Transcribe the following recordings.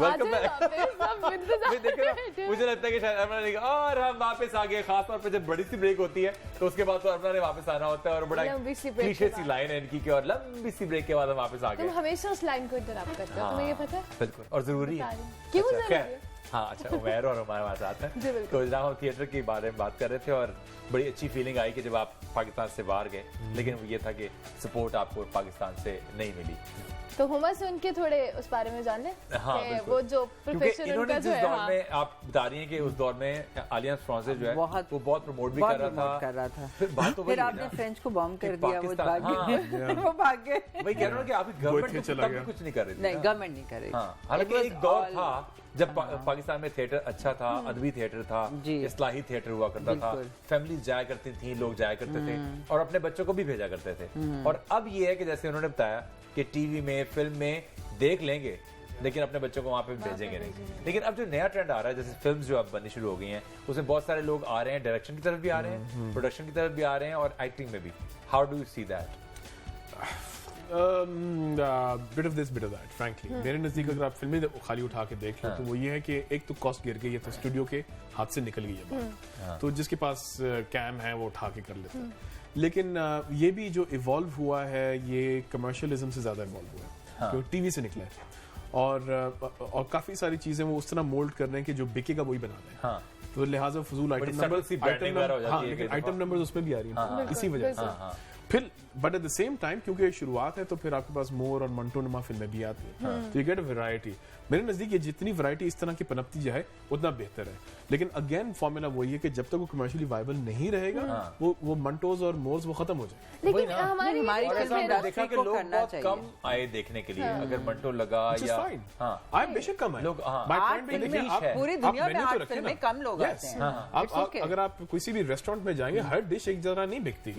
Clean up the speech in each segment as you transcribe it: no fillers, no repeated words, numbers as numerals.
Welcome back. मुझे लगता है कि शायद अरमाना ने कहा और हम वापस आ गए, खास तौर पे जब बड़ी सी ब्रेक होती है तो उसके बाद तो अरमाना ने वापस आना होता है और बड़ा क्लीशे सी लाइन है इनकी कि और लंबी सी ब्रेक के बाद हम वापस आ गए। तुम हमेशा उस लाइन को इंटरप्ट करते हो, तुम्हें ये पता है? बिल्कुल, और जरूरी है। क्यों जरूरी है? हाँ अच्छा, उमैर और हमारे साथ हैं। तो जहाँ हम थिएटर के बारे में बात कर रहे थे और बड़ी अच्छी फीलिंग आई कि जब आप पाकिस्तान से बाहर गए, लेकिन वो ये था कि सपोर्ट आपको पाकिस्तान से नहीं मिली। तो हुमा से उनके थोड़े उस बारे में जान लें। हाँ, वो जो प्रोफेशन उनका जो है, दौर में आप बता रही हैं कि उस दौर में अलियंस फ्रांसेस जो है वो बहुत प्रमोट भी कर रहा था। फिर बात तो फिर आपने फ्रेंच को बॉम्ब कर दिया, वो भाग गए। वो भाग गए। वही कह रहा हूँ कि आपकी गवर्नमेंट कुछ नहीं कर रही थी। नहीं, गवर्नमेंट नहीं कर रही। हालांकि एक दौर था जब पाकिस्तान में थिएटर अच्छा था, अदबी थिएटर था, इस्लाही थिएटर हुआ करता था, फैमिलीज जाया करती थी, लोग जाया करते थे और अपने बच्चों को भी भेजा करते थे। और अब ये है कि जैसे उन्होंने बताया कि टीवी में, फिल्म में देख लेंगे लेकिन अपने बच्चों को वहां पे भेजेंगे नहीं। लेकिन अब जो नया ट्रेंड आ रहा है, जैसे फिल्म्स जो अब बननी शुरू हो गई हैं, उसमें बहुत सारे लोग आ रहे हैं, डायरेक्शन की तरफ भी आ रहे हैं, प्रोडक्शन की तरफ भी आ रहे हैं और एक्टिंग में भी। How do you see that? Bit of this bit of that frankly. मेरे नज़दीक अगर आप फिल्में खाली उठा के देख लो तो वो ये है कि एक तो कॉस्ट गिर गई है, तो स्टूडियो के हाथ से निकल गई है बात। तो जिसके पास कैम है वो उठा के कर लेता है। लेकिन ये भी जो इवॉल्व हुआ है ये कमर्शियलिज्म से ज्यादा इवॉल्व हुआ है, जो टीवी से निकला है। और काफी सारी चीजें वो उस तरह मोल्ड कर रहे हैं कि जो बिकेगा वही बना रहे हैं। तो लिहाजा फजूल आइटम नंबर उसमें भी आ रही है इसी वजह से। फिर but at the same time क्योंकि शुरुआत है तो फिर आपके पास मोर और मंटो नमा फिल्में भी आती हैं, तो यू गेट अ वैरायटी। मेरे नजदीक ये जितनी वैरायटी इस तरह की पनपती जाए उतना बेहतर है। लेकिन अगेन फॉर्मूला वही है कि जब तक वो कमर्शियली वायबल नहीं रहेगा वो मंटोज और मोर्स वो खत्म हो जाए। लेकिन हमारी देखा कि लोग बहुत कम आए देखने के लिए। अगर मंटो लगा या आए बेशक कम है लोग। पूरी दुनिया में 8 फिल्में कम लोग आते हैं। अगर आप किसी भी रेस्टोरेंट में जाएंगे हर डिश एक जगह नहीं बिकती,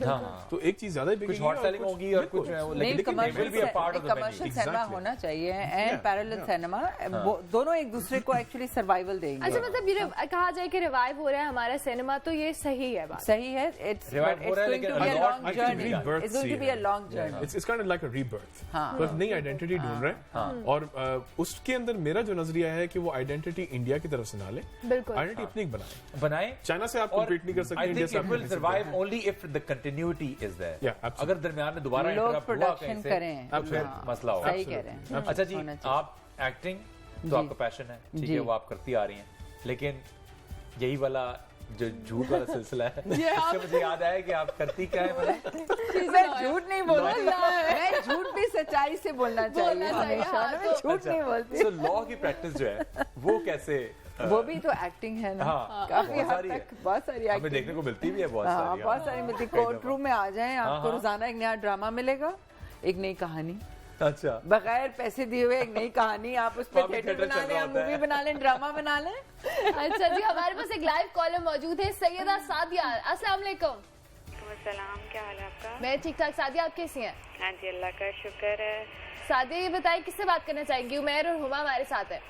तो एक चीज ज्यादा बिकेगी, कुछ हॉट सेलिंग होगी और कुछ कमर्शियल सिनेमा होना चाहिए एंड पैरेलल सिनेमा, दोनों एक दूसरे को एक्चुअली सर्वाइवल देंगे। अच्छा, मतलब ये कहा जाए कि रिवाइव हो रहा है हमारा सिनेमा, तो ये सही है बात? सही है। It's going to be a long journey. It's kind of like a rebirth. तो नई आइडेंटिटी ढूंढ रहे हैं और उसके अंदर मेरा जो नजरिया है कि वो आइडेंटिटी इंडिया की तरफ से ना ले, आइडेंटिटी अपनी बनाए। चाइना से आप कम्पीट नहीं कर सकते, इंडिया से आप survive only if the continuity is there. अगर दरमियान में दोबारा इंटरप्ट हुआ कहीं से, फिर मसला होगा। सही कह रहे हैं। अच्छा जी, आप एक्टिंग तो आपका पैशन है, ठीक है, वो आप करती आ रही हैं, लेकिन यही वाला जो झूठ वाला सिलसिला है इससे मुझे याद आया कि आप करती क्या है? मैं झूठ नहीं बोलती, मैं झूठ भी सच्चाई से बोलना चाहिए हमेशा, मैं झूठ नहीं बोलती। तो लॉ की प्रैक्टिस जो है वो कैसे? वो भी तो एक्टिंग है ना। काफी हद तक बहुत सारी हमें देखने को मिलती भी है, बहुत सारी मिलती। कोर्ट रूम में आ जाएं, आपको रोजाना एक नया ड्रामा मिलेगा, एक नई कहानी। अच्छा, बगैर पैसे दिए हुए एक नई कहानी, आप उस पर थिएटर बना लें, मूवी बना लें, ड्रामा बना लें। अच्छा जी, हमारे पास एक लाइव कॉलर मौजूद है, सैयदा सादिया। अस्सलाम वालेकुम। सलाम, क्या हाल है आपका? मैं ठीक ठाक। सादिया, आप कैसी हैं? हाँ जी, अल्लाह का शुक्र है। सादिया, ये बताइए किससे बात करना चाहेंगी? उमैर और हुमा हमारे साथ है।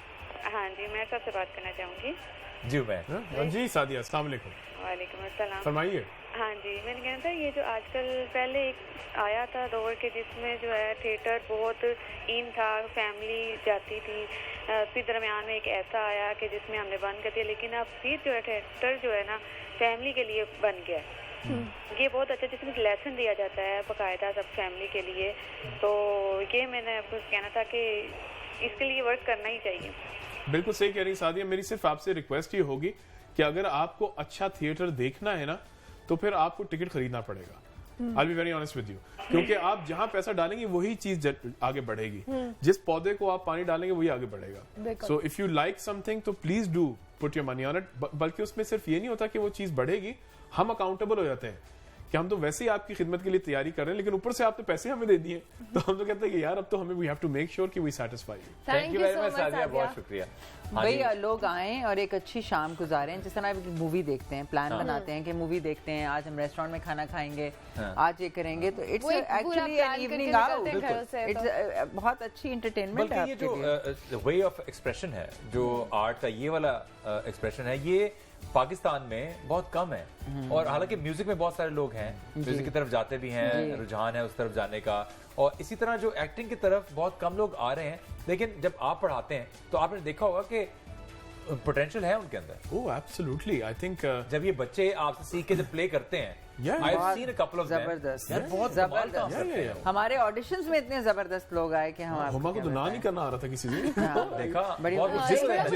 हाँ जी, मैं सबसे बात करना चाहूंगी। जी उमैर। जी सादिया, अस्सलाम वालेकुम। वालेकुम अस्सलाम। फरमाइए। हाँ जी, मैंने कहना था ये जो आजकल पहले एक आया था दौर के जिसमें जो है थिएटर बहुत इन था, फैमिली जाती थी, फिर दरमियान में एक ऐसा आया कि जिसमें हमने बंद कर दिया, लेकिन अब फिर जो है थिएटर जो है ना फैमिली के लिए बन गया। ये बहुत अच्छा, जिसमें लेसन दिया जाता है बाकायदा सब फैमिली के लिए। तो ये मैंने आपको कहना था कि इसके लिए वर्क करना ही चाहिए। बिल्कुल सही कह रही सादिया। मेरी सिर्फ आपसे रिक्वेस्ट ये होगी कि अगर आपको अच्छा थिएटर देखना है ना तो फिर आपको टिकट खरीदना पड़ेगा। I'll be very honest with you, क्योंकि आप जहां पैसा डालेंगे वही चीज आगे बढ़ेगी। जिस पौधे को आप पानी डालेंगे वही आगे बढ़ेगा। So if you like something तो please do put your money on it. बल्कि उसमें सिर्फ ये नहीं होता कि वो चीज बढ़ेगी, हम अकाउंटेबल हो जाते हैं कि हम तो वैसे ही आपकी खिदमत के लिए तैयारी कर रहे हैं, लेकिन ऊपर से आपने पैसे हमें दे दिए, तो हम तो कहते हैं कि यार अब तो हमें we have to make sure कि we satisfy you. Thank you very much Sadia, बहुत शुक्रिया। भाई लोग आएं और एक अच्छी शाम गुजारें, जिस तरह मूवी देखते हैं, प्लान बनाते हैं कि मूवी देखते हैं, आज हम रेस्टोरेंट में खाना खाएंगे, आज ये करेंगे, तो it's actually an evening out. It's बहुत अच्छी एंटरटेनमेंट है। ये जो वे ऑफ एक्सप्रेशन है, जो आर्ट का ये वाला एक्सप्रेशन है, ये पाकिस्तान में बहुत कम है। और हालांकि म्यूजिक में बहुत सारे लोग हैं, म्यूजिक की तरफ जाते भी हैं, रुझान है उस तरफ जाने का, और इसी तरह जो एक्टिंग की तरफ बहुत कम लोग आ रहे हैं। लेकिन जब आप पढ़ाते हैं तो आपने देखा होगा कि पोटेंशियल है उनके अंदर। ओह एब्सोल्युटली, आई थिंक जब ये बच्चे आपसे सीख के जब प्ले करते हैं, Yeah, I've seen a couple of them. जबरदस्त, यार बहुत कमाल काम करते हैं। yeah. हमारे ऑडिशंस में इतने जबरदस्त लोग आए कि हम हुमा को तो ना नहीं करना आ रहा था किसी दिन। देखा बड़ी बहुत बड़ी मुश्किल है।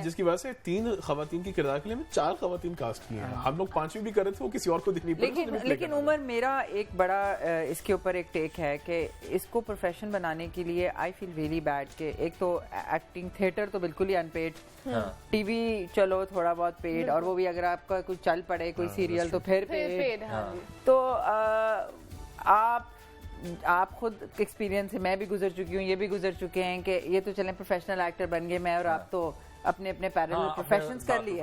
जिसकी वजह से 3 खवातीन की किरदार के लिए मैं 4 खवातीन कास्ट किए हैं। हम लोग 5वीं भी कर रहे थे, वो किसी और को देनी पड़ी। लेकिन उमर, मेरा एक बड़ा इसके ऊपर एक टेक है कि इसको प्रोफेशन बनाने के लिए आई फील रियली बैड कि एक तो एक्टिंग, थिएटर तो बिल्कुल ही अनपेड, टीवी चलो थोड़ा बहुत पेड, और वो भी अगर आपका कुछ चल पड़े कोई सीरियल तो फिर पेड। तो आप खुद एक्सपीरियंस है, मैं भी गुजर चुकी हूँ, ये भी गुजर चुके हैं कि ये तो चलें प्रोफेशनल एक्टर बन गए, मैं और आप तो अपने अपने पैरेलल प्रोफेशंस कर लिए,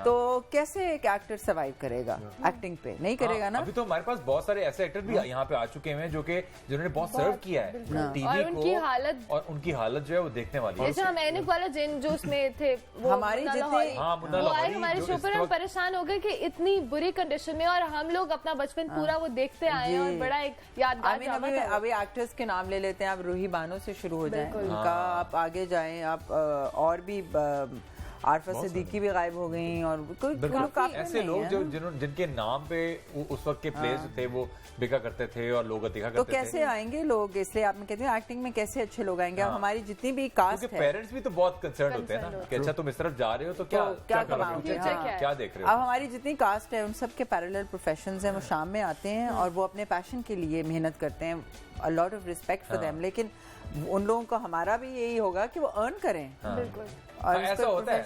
तो कैसे एक एक्टर सर्वाइव करेगा एक्टिंग पे? नहीं करेगा ना। अभी तो हमारे पास बहुत सारे ऐसे एक्टर भी यहाँ पे आ चुके हैं जिन्होंने बहुत सर्व किया है टीवी और उनकी हालत, और उनकी हालत जो है वो देखने वाली है। जैसे हम एनिक वाला जो उसमें थे, हमारी जितने वो आए हमारे शो पर, हम परेशान हो गए कि इतनी बुरी कंडीशन में, और हम लोग अपना बचपन पूरा वो देखते आए हैं, और बड़ा एक यादगार ड्रामा था। अभी एक्टर्स के नाम ले लेते हैं, आप रूही बानो से शुरू हो जाएं, उनका आप आगे जाएं, आप और भी आरफा सिद्दीकी भी गायब हो गई, और कोई ऐसे लोग जो जिनके नाम पे उस वक्त के प्लेस थे वो बिका करते थे और लोग देखा करते थे। तो कैसे आएंगे लोग? इसलिए आप कहते हैं एक्टिंग में कैसे अच्छे लोग आएंगे? अब हमारी जितनी भी कास्ट है, पेरेंट्स भी तो बहुत कंसर्न होते हैं ना कि अच्छा तुम इस तरफ जा रहे हो तो क्या कमाओगे, क्या देख रहे हो। अब हमारी जितनी कास्ट है उन सब के पैरेलल प्रोफेशंस हैं, वो शाम में आते हैं और वो अपने पैशन के लिए मेहनत करते हैं, a lot of respect for them. लेकिन उन लोगों का हमारा भी यही होगा कि वो अर्न करें। बिल्कुल, और ऐसा होता है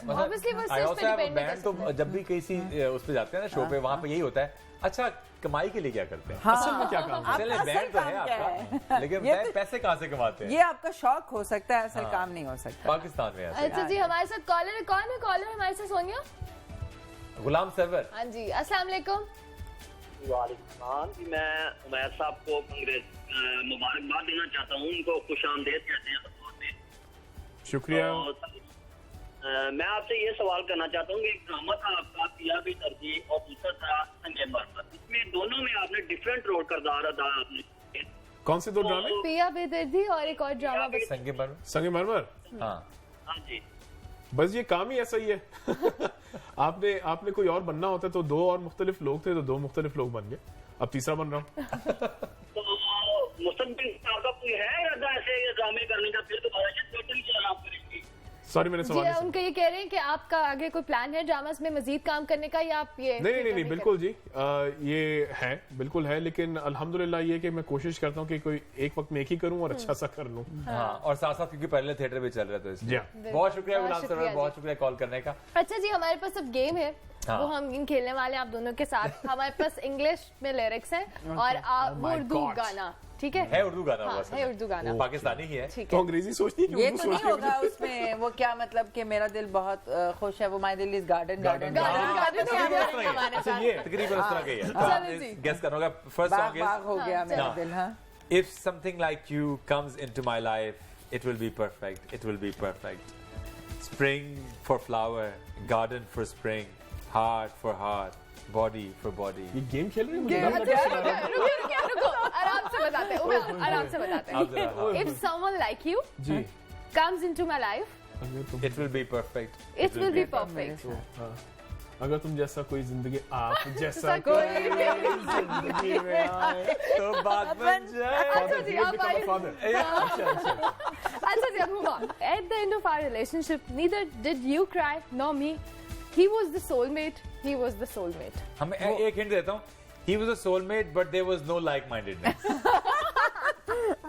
बैंड तो जब भी किसी उस पे जाते हैं ना शो पे, वहाँ पे यही होता है, अच्छा कमाई के लिए क्या करते हैं, असल में क्या काम है? चले बैंड तो है आपका, लेकिन पैसे कहाँ से कमाते हैं? ये आपका शौक हो सकता है, असल काम नहीं हो सकता पाकिस्तान में। अच्छा जी, हमारे साथ कॉलर है, कौन है कॉलर हमारे साथ? सोनिया, गुलाम सरवर। हाँ जी, अस्सलाम वालेकुम। वालेकुम जी, मैं उमैर साहब को मुबारकबाद देना चाहता हूँ, उनको खुशामदीद कहते हैं। शुक्रिया। मैं आपसे ये सवाल करना चाहता हूँ कि एक ड्रामा था आपका पिया भी दर्जी और दूसरा था संगे मरमर, इसमें दोनों में आपने डिफरेंट रोल करदार अदा आपने। कौन से 2 ड्रामे? पिया बेदर्दी और एक और ड्रामा संगे मरमर। हाँ जी, बस ये काम ही ऐसा ही है। आपने कोई और बनना होता तो 2 और मुख्तलिफ लोग थे, तो 2 मुख्तलिफ लोग बन गए, अब तीसरा बन रहा हूँ। तो मुस्तकबिल आपका कोई है इरादा ऐसे ड्रामे करने का? फिर दोबारा टोटल क्या आप करेंगे? सॉरी, मैंने सवाल नहीं उनका ये कह रहे हैं कि आपका आगे कोई प्लान है ड्रामास में मजीद काम करने का, या आप ये? नहीं, बिल्कुल जी, ये है, बिल्कुल है, लेकिन अल्हम्दुलिल्लाह ये कि मैं कोशिश करता हूँ कि कोई एक वक्त में एक ही करूँ और अच्छा सा कर लूँ। हाँ, और साथ साथ क्योंकि पहले थिएटर भी चल रहे थे इसलिए बहुत शुक्रिया गुलाम सरवर, बहुत शुक्रिया कॉल करने का। अच्छा जी, हमारे पास अब गेम है, वो हम इन खेलने वाले हैं आप दोनों के साथ। हमारे पास इंग्लिश में लिरिक्स हैं और वो उर्दू गाना, ठीक है उर्दू गाना। हाँ, है उर्दू गाना, पाकिस्तानी ही है, तो अंग्रेजी सोचती है। ये तो नहीं होगा उसमें, वो क्या मतलब कि मेरा दिल बहुत खुश है, वो माय दिल इज गार्डन गार्डन अच्छा ये तकरीबन इस तरह का ही है। गेस करना होगा। फर्स्ट सॉन्ग इज हो गया मेरा दिल। हाँ, If something like you comes into my life, it will be perfect, it will be perfect. Spring for flower, garden for spring, heart for heart, body for body. ये game खेल रही है, मुझे रुको, आराम से बताते हैं, आराम से बताते हैं। If someone like you ji comes into my life, it will be perfect, it will be perfect. अगर तुम जैसा कोई जिंदगी, आप जैसा कोई जिंदगी में आए तो बात बन जाए। अच्छा जी, आप आइए। अच्छा जी, अब हुआ। At the end of our relationship, neither did you cry nor me. He was the soulmate. He was the soulmate. हमें एक हिंट देता हूँ। He was a soulmate, but there was no like-mindedness.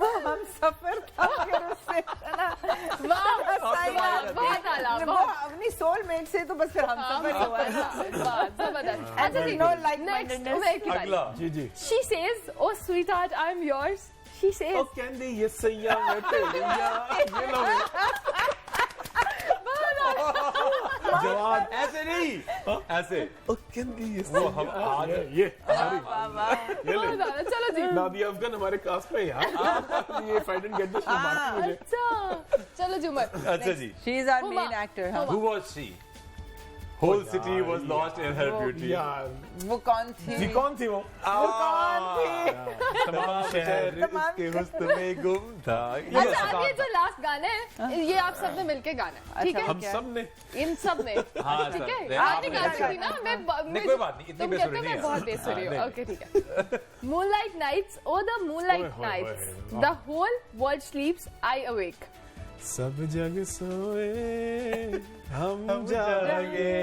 वो हम सफर था फिर उससे बहुत आला, वो अपनी सोलमेट से तो बस फिर हम सफर ही हुआ है। जबरदस्त। अच्छा जी, नो लाइक अगला जी She says, "Oh sweetheart, I'm yours." She says, कहंदी ये सैया मैं तेरिया, ये लो जवाब ऐसे नहीं, ऐसे ओ कहंदी ये वो हम आज ये चलो जी, नादिया अफगान हमारे कास्ट में यार, ये फाइट एंड गेट दिस मारती मुझे। अच्छा चलो जी उमर। अच्छा जी, she is our main actor. who was she? whole city was lost in her beauty. Yeah, वो कौन थी? जी कौन थी वो? तमाम शहर इसके हुस्न में गुम था। अच्छा अब ये जो लास्ट गाना है ये आप सब ने मिलके गाना है, ठीक है? हम सब ने इन सब ने हाँ, ठीक है? सब। आपने गाना थी ना? नहीं, कोई बात नहीं, इतनी तुम बेसुरी कहते हो नहीं मैं है। बहुत बेसुरी हूँ। हाँ, ओके ठीक है। Moonlight nights, oh the moonlight ओए, ओए, nights, ओए, the whole world sleeps, I awake. सब जग सोए हम जागे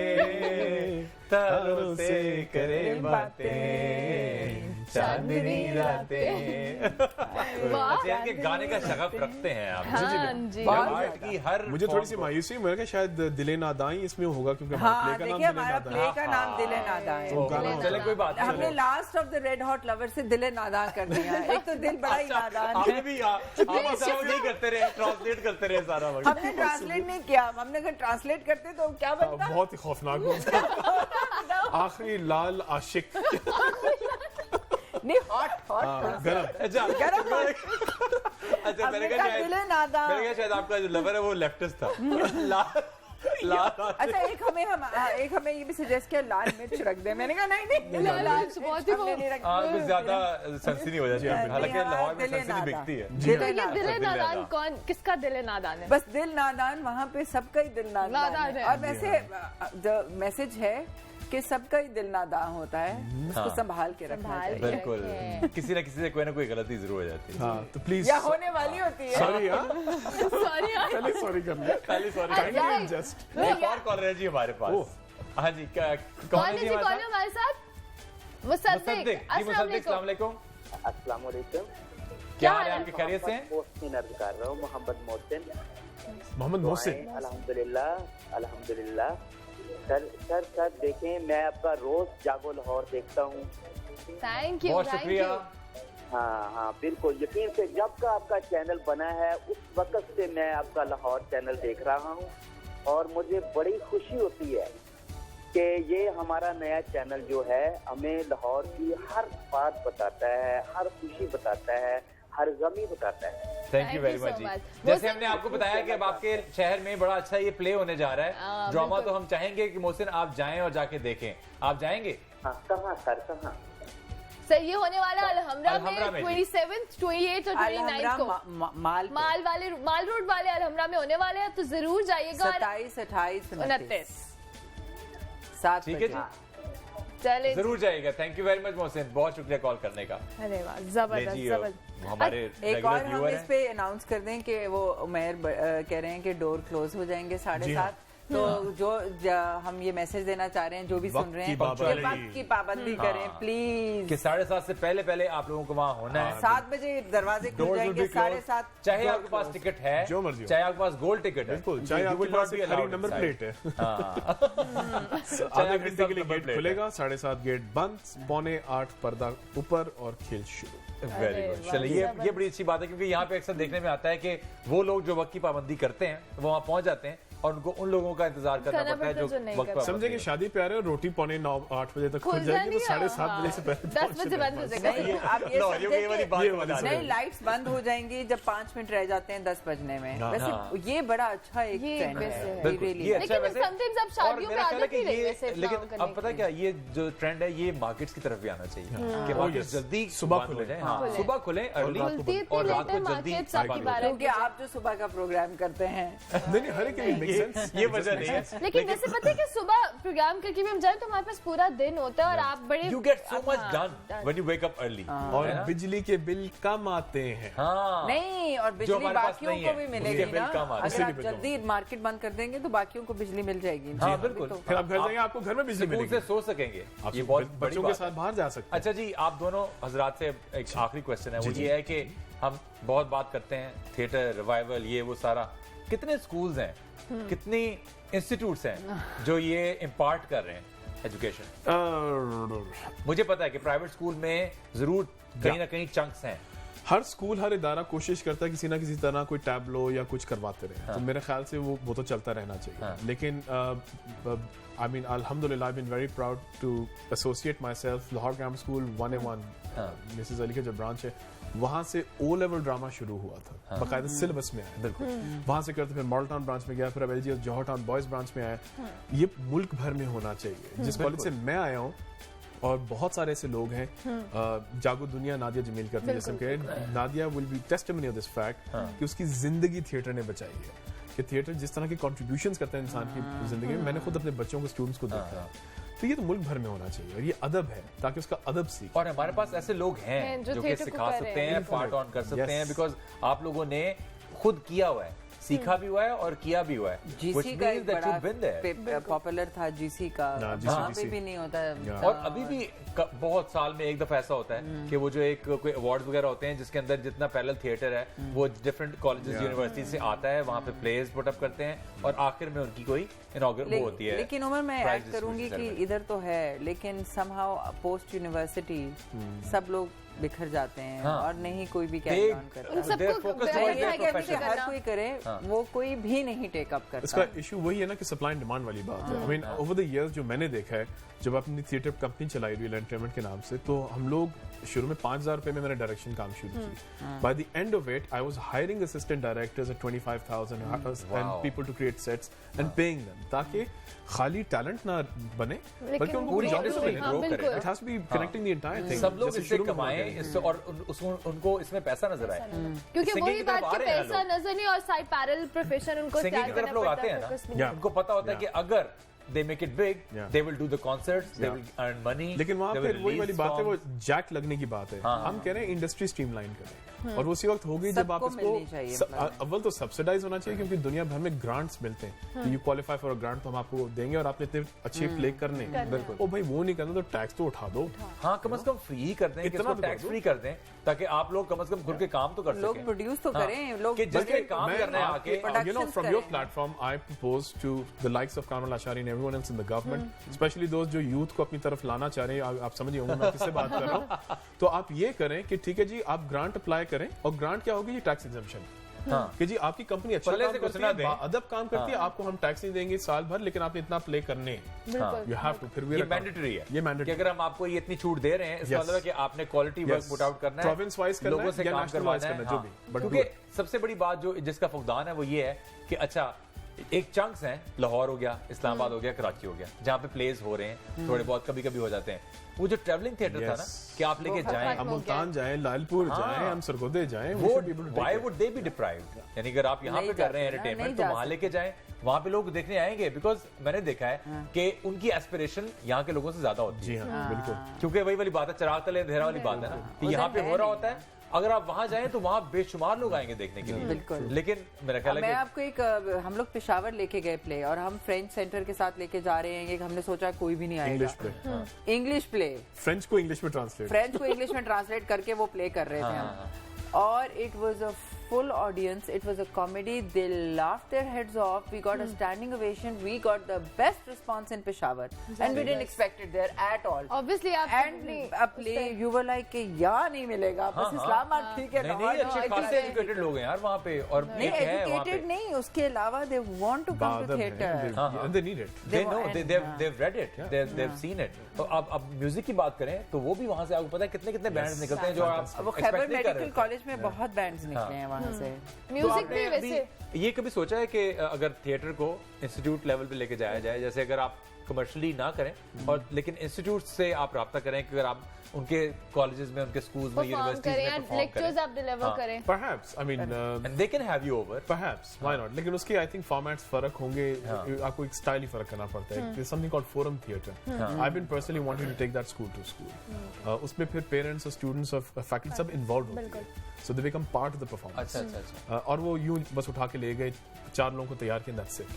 तारों से करे बातें चांदनी रातें। वाह। अच्छा, इनके गाने का शगफ रखते हैं आप। हाँ जी। आर्ट की हर मुझे थोड़ी सी form को- मायूसी मुझे कि शायद दिले नादाई इसमें होगा क्योंकि हाँ हमारे प्ले देखिए का नाम हमारा दिले प्ले नादाई का नाम दिले नादा है। तो गाना चले कोई बात नहीं। हमने last of the red hot lover से दिले नादा कर दिया। एक तो दिल बड़ा ही नादान है। आपने भी आप यही करते रहे, ट्रांसलेट करते रहे सारा वक्त। हमने ट्रांसलेट नहीं किया, हमने अगर ट्रांसलेट करते तो क्या बनता? बहुत ही खौफनाक होता आखिरी लाल आशिक नहीं हॉट हॉट गरम अच्छा गरम अच्छा हमने मैंने कहा कहा दिले नादा। मैंने कहा शायद आपका जो लवर है वो लेफ्टिस्ट था। लाल अच्छा एक हमें ये भी सजेस्ट किया लाल मिर्च रख दे। मैंने कहा नहीं लाल मिर्च बहुत ही हमने नहीं रखी। कुछ ज्यादा सनसनी हो जाती है, हालांकि हाँ, लाहौर में दिले सनसनी नादा। बिकती है। दिले तो ये नादा। दिले दिले नादान नादान। कौन किसका दिले नादान है? बस दिल नादान वहाँ पे सबका ही दिल नादान नादान है। है। और वैसे मैसेज है कि सबका ही दिल नादान होता है, उसको हाँ। संभाल के रखना संभाल चाहिए। के। बिल्कुल, रखे। किसी न किसी से कोई ना कोई गलती जरूर हो जाती है। हाँ तो प्लीज या होने वाली होती है। सॉरी यार सॉरी यार। पहले सॉरी कर ले खाली सॉरी अच्छा, जस्ट एक और कॉलर है जी हमारे पास। हाँ जी, कौन कौन है है जी जी? कौन हमारे है हमारे साथ? साथ? मुसद्दिक। मुसद्दिक जी, मुसद्दिक अस्सलाम वालेकुम। अस्सलाम वालेकुम। क्या हाल है आपके? खैरियत से हैं? पोस्टिंग अर्ज कर रहा हूँ मोहम्मद मोहसिन। मोहम्मद मोहसिन अल्हम्दुलिल्लाह अल्हम्दुलिल्लाह। सर देखें, मैं आपका रोज जागो लाहौर देखता हूँ। थैंक यू बहुत थैंक शुक्रिया। यू। हाँ बिल्कुल, यकीन से जब का आपका चैनल बना है उस वक्त से मैं आपका लाहौर चैनल देख रहा हूँ और मुझे बड़ी खुशी होती है कि ये हमारा नया चैनल जो है हमें लाहौर की हर बात बताता है, हर खुशी बताता है, हर गमी बताता है। Thank you Thank very you much so जी। much। जैसे मोहसिन- हमने आपको बताया कि अब आपके शहर में बड़ा अच्छा ये प्ले होने जा रहा है ड्रामा, बिल्कुल। तो हम चाहेंगे कि मोहसिन आप जाएं और जाके देखें। आप जाएंगे? हाँ कहाँ सर कहाँ? सर ये होने वाला है अलहमरा अलहमरा में में जी। 27th 28th और 29th को माल रोड वाले अलहमरा में होने वाले हैं, तो जरूर जाइएगा। 27, 28, 29 7 ठीक है जी, चले जरूर जाइएगा। Thank you very much Mohsin, बहुत शुक्रिया कॉल करने का। अरे वाह ले जबरदस्त जी, जबरदस्त। हमारे एक रेगुलर और हम व्यूअर इस हैं। पे अनाउंस कर दें कि वो उमैर कह रहे हैं कि डोर क्लोज हो जाएंगे 7:30। तो जो हम ये मैसेज देना चाह रहे हैं जो भी सुन रहे हैं वक्त की कि पाबंदी। वक्त की पाबंदी करें प्लीज। कि 7:30 से पहले आप लोगों को वहाँ होना है। 7 बजे दरवाजे खुल Doors will जाएंगे, be closed। 7:30 चाहे door आपके पास closed। टिकट है, जो मर्जी हो। चाहे आपके पास गोल्ड टिकट है, बिल्कुल चाहे you आपके will not पास be एक हरी allowed नंबर inside। प्लेट है हाँ। आधे घंटे के लिए नंबर गेट प्लेट खुलेगा, 7:30 गेट बंद, 7:45 पर्दा ऊपर और खेल शुरू। वेरी अरे गुड। वाह, चलिए ये जबरदस्त। बड़ी अच्छी बात है, क्योंकि यहाँ पे अक्सर देखने में आता है कि वो लोग जो वक्त की पाबंदी करते हैं वो वहाँ पहुंच जाते हैं और उनको उन लोगों का इंतजार करना करना पड़ता है पड़ता जो है जो नहीं वक्त करते। पाबंदी समझे कि है। शादी प्यार है और रोटी 7:45-8 बजे तक खुल खुल जाएगी तो जाएगी, 7:30 बजे से पहले 10 बजे बाद पहुंच बजेगा। नहीं आप ये लो, समझे ये वाली कि- बात ये बता वाली रहे नहीं लाइट्स बंद हो जाएंगी जब 5 मिनट रह जाते हैं 10 बजने में। हाँ। वैसे ये बड़ा अच्छा एक ये ट्रेंड वैसे है है। बिल्कुल, really ये है। अच्छा लेकिन वैसे। sometimes अब और शादियों मेरा पे ख्याल है आदत कि ही नहीं ये- वैसे इस्लाम लेकिन करने अब पता की। क्या, ये जो ट्रेंड है ये मार्केट्स की तरफ भी आना चाहिए कि मार्केट्स yes। जल्दी सुबह बंद हो खुले। जाए। हाँ। हाँ, सुबह खुले अर्ली खुलती इतनी और रात लेट है को जल्दी मार्केट्स आपकी बंद हो 12 क्योंकि आप जो सुबह का प्रोग्राम करते हैं नहीं हर एक मेक सेंस ये वजह नहीं है। लेकिन वैसे पता है कि सुबह प्रोग्राम करके भी हम जाए तो हमारे पास पूरा दिन होता है और आप बड़े You get so much हाँ, done when you wake up early। और है ना? बिजली के बिल कम आते हैं। हाँ नहीं और बिजली हमारे पास बाकियों नहीं को है, भी उसके मिलेगी बिल ना। कम आते हैं। अगर आप बिल कम जल्दी मार्केट बंद कर देंगे तो बाकियों को बिजली मिल जाएगी। हाँ बिल्कुल, फिर आप घर जाएंगे आपको घर में बिजली सुकून मिलेगी, से सो सकेंगे। आप ये बहुत बड़ी बच्चों के बात साथ है। बाहर जा सकते हैं। अच्छा जी, आप दोनों हजरात से एक आखिरी क्वेश्चन है, वो जी, ये है कि हम बहुत बात करते हैं थिएटर रिवाइवल ये वो सारा, कितने स्कूल्स हैं, कितनी इंस्टीट्यूट्स हैं जो ये इम्पार्ट कर रहे हैं एजुकेशन? मुझे पता है कि प्राइवेट स्कूल में जरूर कहीं ना कहीं चंक्स हैं। हर स्कूल हर इदारा कोशिश करता है किसी ना किसी तरह कोई टैबलो या कुछ करवाते रहे। तो मेरे ख्याल से वो तो चलता रहना चाहिए। हाँ। लेकिन आई मीन अल्हम्दुलिल्लाह I been very proud to associate myself Lahore grammar school 1A1 Mrs Ali का जो ब्रांच है वहां से ओ लेवल ड्रामा शुरू हुआ था, बाकायदा सिलेबस में आया। बिल्कुल वहां से करते फिर मॉडल टाउन ब्रांच में गया, फिर अब LGS जौहर टाउन बॉयज ब्रांच में आया। ये मुल्क भर में होना चाहिए। जिस कॉलेज से मैं आया हूँ और बहुत सारे ऐसे लोग हैं, जागो दुनिया नादिया जमील करती है, जैसे कह Nadia will be testimony of this fact कि उसकी जिंदगी थिएटर ने बचाई है, कि थिएटर जिस तरह की कॉन्ट्रीब्यूशंस करता है इंसान की जिंदगी में, मैंने खुद अपने बच्चों को, स्टूडेंट्स को देखा है। तो ये तो मुल्क भर में होना चाहिए और ये अदब है, ताकि उसका अदब सीखे। और हमारे पास ऐसे लोग हैं जो कि सिखा सकते हैं, पार्ट ऑन कर सकते हैं, बिकॉज आप लोगों ने खुद किया हुआ है, सीखा भी हुआ है और किया भी हुआ है। जीसी का एक बड़ा पॉपुलर था, जीसी का, वहाँ पे भी नहीं होता है। और अभी भी बहुत साल में एक दफा ऐसा होता है कि वो जो एक कोई अवार्ड्स वगैरह होते हैं जिसके अंदर जितना पैरेलल थिएटर है वो डिफरेंट कॉलेजेस यूनिवर्सिटी से आता है, वहाँ पे प्लेज पुट अप करते हैं और आखिर में उनकी कोई इनॉग्रेशन वो होती है। लेकिन उमर मैं ऐड करूंगी कि इधर तो है, लेकिन समहाउ पोस्ट यूनिवर्सिटी सब लोग बिखर जाते हैं और नहीं कोई भी कैरी ऑन करता है। हर कोई करे, वो कोई भी नहीं टेक अप करता। इसका इशू वही है ना कि सप्लाई एंड डिमांड वाली बात है। I mean over the years जो मैंने देखा है, जब अपनी थिएटर कंपनी चलाई रियल एंटरटेनमेंट के नाम से, तो हम लोग शुरू में 5,000 रुपए में मैंने डायरेक्शन काम शुरू की। By the end of it I was hiring assistant directors at 25,000 and people to create sets and paying them, ताकि खाली टैलेंट ना बने बल्कि उनको पूरी जॉब मिले। It has to be connecting the entire thing. सब लोग इससे कमाएं इससे और उनको इसमें पैसा नजर आए, क्योंकि वही बात कि पैसा नजर नहीं और साइड पैरेलल प्रोफेशन उनको सिंगिंग की तरफ लोग आते हैं ना, उनको पता होता है कि अगर they make it big, they will do the concerts, they will earn money। लेकिन वहाँ पे वही वाली बात है, वो जैक लगने की बात है। हम कह रहे हैं इंडस्ट्री स्ट्रीमलाइन करें, और वो उसी वक्त होगी जब आप इसको अव्वल तो सब्सिडाइज होना चाहिए, क्योंकि दुनिया भर में ग्रांट्स मिलते हैं। You qualify for a grant तो हम आपको देंगे और आपने इतने अच्छे प्ले करने, बिल्कुल। ओ भाई वो नहीं करना तो टैक्स तो उठा दो। हाँ, कम से कम फ्री कर दें, इतना टैक्स फ्री कर दें ताकि आप लोग कम से कम खुद के काम तो कर सकें, लोग प्रोड्यूस तो करें, लोग जिसके काम करना है आके। You know, from your platform, I propose to the likes of Karmal Ashari and everyone else in the government, especially those जो यूथ को अपनी तरफ लाना चाह रहे हैं, आप समझिए होंगे मैं किससे बात कर रहा हूँ, तो आप ये करें कि ठीक है जी, आप ग्रांट अप्लाई करें, और ग्रांट क्या होगी, ये टैक्स एग्जम्पशन। कि जी आपकी कंपनी अच्छा काम करती है, अदब काम करती है, आपको हम टैक्स नहीं देंगे साल भर, लेकिन आपने इतना प्ले करने हैं, you have to। फिर ये मैंडेटरी है, ये मैंडेटरी। अगर हम आपको ये इतनी छूट दे रहे हैं, इसका मतलब है कि आपने क्वालिटी वर्क पुट आउट करना है, प्रोविंस वाइज करना है, लोगों से काम करवाना है, जो भी। क्योंकि सबसे बड़ी बात जो जिसका फुकदान है वो ये है कि अच्छा एक चंक्स हैं, लाहौर हो गया, इस्लामाबाद हो गया, कराची हो गया, जहाँ पे प्लेज हो रहे हैं, थोड़े बहुत कभी कभी हो जाते हैं। वो जो ट्रैवलिंग थिएटर था ना, कि आप लेके जाएं, हम मुल्तान जाएं, लालपुर जाएं, हम सरगोदे जाएं, वो why would they B deprived? यानी अगर आप यहाँ पे कर रहे हैं एंटरटेनमेंट, तो वहाँ लेके जाएं, वहाँ पे लोग देखने आएंगे। बिकॉज मैंने देखा है कि उनकी एस्पिरेशन यहाँ के लोगों से ज्यादा होती है। जी हाँ, बिल्कुल। क्योंकि वही वाली बात है, चिराग तले अंधेरा वाली बात है ना, कि यहाँ पे हो रहा होता है, अगर आप वहां जाएं तो वहां बेशुमार लोग आएंगे देखने के लिए। बिल्कुल। लेकिन मेरा ख्याल है मैं आपको एक, हम लोग पेशावर लेके गए प्ले, और हम फ्रेंच सेंटर के साथ लेके जा रहे हैं, हमने सोचा कोई भी नहीं आएगा। इंग्लिश प्ले, फ्रेंच को इंग्लिश में ट्रांसलेट, फ्रेंच को इंग्लिश में ट्रांसलेट करके वो प्ले कर रहे थे हम, और it was a full audience, it was a comedy, they laughed their heads off, we got a standing ovation, we got the best response in Peshawar, and we didn't expect it there at all. Obviously and a play you were like कि यहाँ नहीं मिलेगा, बस इस्लामाबाद ठीक है, नहीं अच्छे खासे एजुकेटेड लोग हैं यार वहाँ पे, और नहीं एजुकेटेड नहीं, उसके अलावा they want to come to theater and they need it, they know, they've read it, they've seen it। तो अब म्यूजिक की बात करें तो वो भी वहाँ से आपको पता है कितने कितने बैंड्स निकलते हैं जो आप वो खैबर मेडिकल कॉलेज में बहुत बैंड्स निकले हैं वहाँ से। म्यूजिक भी वैसे ये कभी सोचा है कि अगर थिएटर को इंस्टीट्यूट लेवल पे लेके जाया जाए, जैसे अगर आप कमर्शियली ना करें और लेकिन इंस्टीट्यूट से आप राब्ता करें कि अगर आप उनके कॉलेजेस में, उनके स्कूल्स में, यूनिवर्सिटीज में परफॉर्म लेक्चर्स आप डिलीवर करें, perhaps I mean and they can have you over, perhaps why not, लेकिन उसके आई थिंक फॉर्मेट्स फरक होंगे, आपको एक स्टाइल ही फर्क करना पड़ता है। there's something called forum theater, I've been personally wanting to take that school to school, उसमें फिर पेरेंट्स और स्टूडेंट्स और फैकल्टी सब इन्वॉल्व होते हैं, so they become part of the performance। अच्छा और वो यूं बस उठा के ले गए, 4 लोगों को तैयार किया, that's it।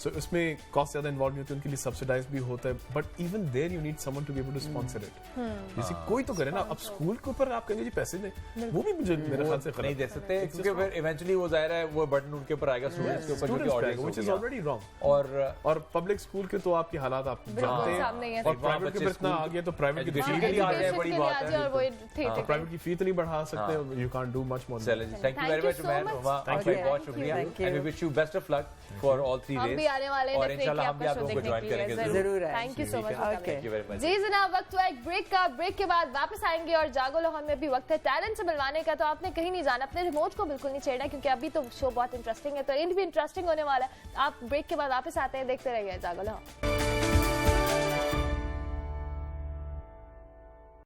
so उसमें कॉस्ट ज्यादा इन्वॉल्व नहीं होती, उनके लिए सब्सिडाइज भी होता है, but even there you need someone to be able to sponsor it. जैसे कोई तो करे ना, अब स्कूल के ऊपर आप कहेंगे जी पैसे दे, वो भी मुझे मेरे ख्याल से नहीं दे सकते, क्योंकि फिर इवेंचुअली वो जाहिर है वो बर्डन उनके ऊपर आएगा, स्टूडेंट्स के ऊपर, जो कि audience which is already wrong. और पब्लिक स्कूल के तो आपके हालात आप जानते हैं, और प्राइवेट के इतना आ गया तो प्राइवेट की फी भी आ जाए, बड़ी बात है, प्राइवेट की फी तो नहीं बढ़ा सकते, you can't do much more. Thank you very much man, बहुत शुक्रिया, and we wish you best of luck for all 3 days, हम भी आने वाले हैं, और इंशाल्लाह हम भी आप लोगों को ज्वाइन करेंगे जरूर आएं। Thank you so much. Thank you very much. जी जनाब, वक्त हुआ एक ब्रेक का। ब्रेक के बाद वापस आएंगे और जागो लाहौर में भी वक्त है टैलेंट से मिलवाने का। तो आपने कहीं नहीं जाना, अपने रिमोट को बिल्कुल नहीं छेड़ना, क्योंकि अभी तो शो बहुत इंटरेस्टिंग है, तो एंड भी इंटरेस्टिंग होने वाला है। आप ब्रेक के बाद वापस आते हैं, देखते रहिए जागो लाहौर।